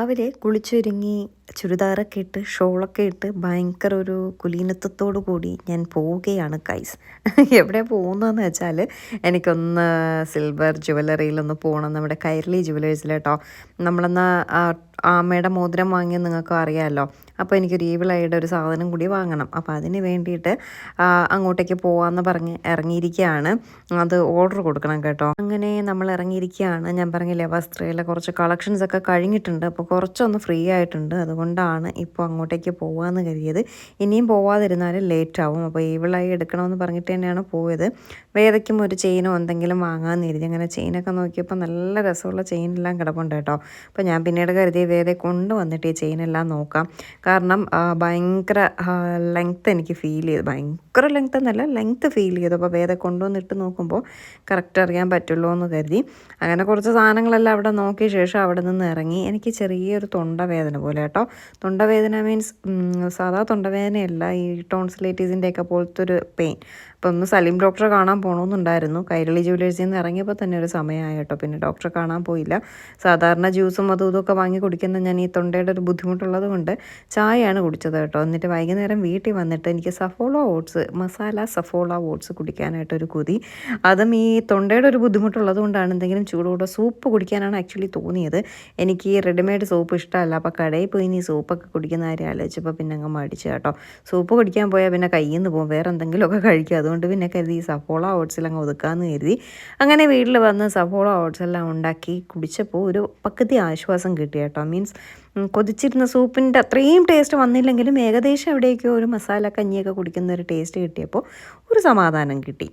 രാവിലെ കുളിച്ചൊരുങ്ങി ചുരിദാറൊക്കെ ഇട്ട് ഷോളൊക്കെ ഇട്ട് ഭയങ്കര ഒരു കുലീനത്വത്തോടു കൂടി ഞാൻ പോവുകയാണ് ഗൈസ്. എവിടെ പോകുന്നതെന്ന് വെച്ചാൽ എനിക്കൊന്ന് സിൽവർ ജുവലറിയിലൊന്ന് പോകണം, നമ്മുടെ കൈരളി ജുവലേഴ്സിൽ കേട്ടോ. നമ്മളെന്നാ ആമയുടെ മോതിരം വാങ്ങിയത് നിങ്ങൾക്ക് അറിയാമല്ലോ. അപ്പോൾ എനിക്കൊരു ഈവിളായിട്ട് ഒരു സാധനം കൂടി വാങ്ങണം. അപ്പോൾ അതിന് വേണ്ടിയിട്ട് അങ്ങോട്ടേക്ക് പോകാമെന്ന് പറഞ്ഞ് ഇറങ്ങിയിരിക്കുകയാണ്. അത് ഓർഡർ കൊടുക്കണം കേട്ടോ. അങ്ങനെ നമ്മൾ ഇറങ്ങിയിരിക്കുകയാണ്. ഞാൻ പറഞ്ഞില്ലേ, വസ്ത്രയിലെ കുറച്ച് കളക്ഷൻസ് ഒക്കെ കഴിഞ്ഞിട്ടുണ്ട്. അപ്പോൾ കുറച്ചൊന്ന് ഫ്രീ ആയിട്ടുണ്ട്. അതുകൊണ്ടാണ് ഇപ്പോൾ അങ്ങോട്ടേക്ക് പോകാമെന്ന് കരുതിയത്. ഇനിയും പോവാതിരുന്നാൽ ലേറ്റ് ആവും. അപ്പോൾ ഈവിളായി എടുക്കണമെന്ന് പറഞ്ഞിട്ട് തന്നെയാണ് പോയത്. വേദയ്ക്കും ഒരു ചെയിനോ എന്തെങ്കിലും വാങ്ങാമെന്ന് കരുതി. അങ്ങനെ ചെയിനൊക്കെ നോക്കിയപ്പോൾ നല്ല രസമുള്ള ചെയിനെല്ലാം കിടപ്പുണ്ട് കേട്ടോ. അപ്പോൾ ഞാൻ പിന്നീട് കരുതി വേദയെ കൊണ്ടുവന്നിട്ട് ഈ ചെയിനെല്ലാം നോക്കാം. കാരണം ഭയങ്കര ലെങ്ത്ത് എനിക്ക് ഫീൽ ചെയ്തു. ഭയങ്കര ലെങ്ത്ത് എന്നല്ല, ലെങ്ത്ത് ഫീൽ ചെയ്തു. അപ്പോൾ വേദ കൊണ്ടുവന്നിട്ട് നോക്കുമ്പോൾ കറക്റ്റ് അറിയാൻ പറ്റുള്ളൂ എന്ന് കരുതി അങ്ങനെ കുറച്ച് സാധനങ്ങളെല്ലാം അവിടെ നോക്കിയ ശേഷം അവിടെ നിന്ന് ഇറങ്ങി. എനിക്ക് ചെറിയൊരു തൊണ്ടവേദന പോലെ കേട്ടോ. തൊണ്ടവേദന മീൻസ് സാധാ തൊണ്ടവേദനയല്ല, ഈ ടോൺസിലൈറ്റീസിൻ്റെയൊക്കെ പോലത്തെ ഒരു പെയിൻ. അപ്പോൾ ഒന്ന് സലീം ഡോക്ടറെ കാണാൻ പോകണമെന്നുണ്ടായിരുന്നു. കൈരളി ജുവലേഴ്സിൽ നിന്ന് ഇറങ്ങിയപ്പോൾ തന്നെ ഒരു സമയമായി കേട്ടോ. പിന്നെ ഡോക്ടറെ കാണാൻ പോയില്ല. സാധാരണ ജ്യൂസും അതും ഇതൊക്കെ വാങ്ങി കുടിക്കുന്ന ഞാൻ ഈ തൊണ്ടയുടെ ഒരു ബുദ്ധിമുട്ടുള്ളത് കൊണ്ട് ചായയാണ് കുടിച്ചത് കേട്ടോ. എന്നിട്ട് വൈകുന്നേരം വീട്ടിൽ വന്നിട്ട് എനിക്ക് സഫോള ഓട്സ്, മസാല സഫോള ഓട്സ് കുടിക്കാനായിട്ടൊരു കൊതി. അതും ഈ തൊണ്ടയുടെ ഒരു ബുദ്ധിമുട്ടുള്ളത് കൊണ്ടാണ്. എന്തെങ്കിലും ചൂടോടെ സൂപ്പ് കുടിക്കാനാണ് ആക്ച്വലി തോന്നിയത്. എനിക്ക് ഈ റെഡിമെയ്ഡ് സൂപ്പ് ഇഷ്ടമല്ല. അപ്പോൾ കടയിൽ പോയി ഇനി സൂപ്പൊക്കെ കുടിക്കുന്ന കാര്യം ആലോചിച്ചപ്പോൾ പിന്നെ അങ്ങ് മടിച്ചു കേട്ടോ. സൂപ്പ് കുടിക്കാൻ പോയാൽ പിന്നെ കയ്യിൽ നിന്ന് പോകും, വേറെ എന്തെങ്കിലുമൊക്കെ കഴിക്കും. അതുകൊണ്ട് പിന്നെ കരുതി സഫോള ഓട്സിലങ്ങ് ഒതുക്കാമെന്ന് കരുതി. അങ്ങനെ വീട്ടിൽ വന്ന് സഫോള ഓട്സ് എല്ലാം ഉണ്ടാക്കി കുടിച്ചപ്പോൾ ഒരു പകുതി ആശ്വാസം കിട്ടി കേട്ടോ. മീൻസ് കൊതിച്ചിരുന്ന സൂപ്പിൻ്റെ അത്രയും ടേസ്റ്റ് വന്നില്ലെങ്കിലും ഏകദേശം എവിടേക്കോ ഒരു മസാല കഞ്ഞിയൊക്കെ കുടിക്കുന്ന ഒരു ടേസ്റ്റ് കിട്ടിയപ്പോൾ ഒരു സമാധാനം കിട്ടി.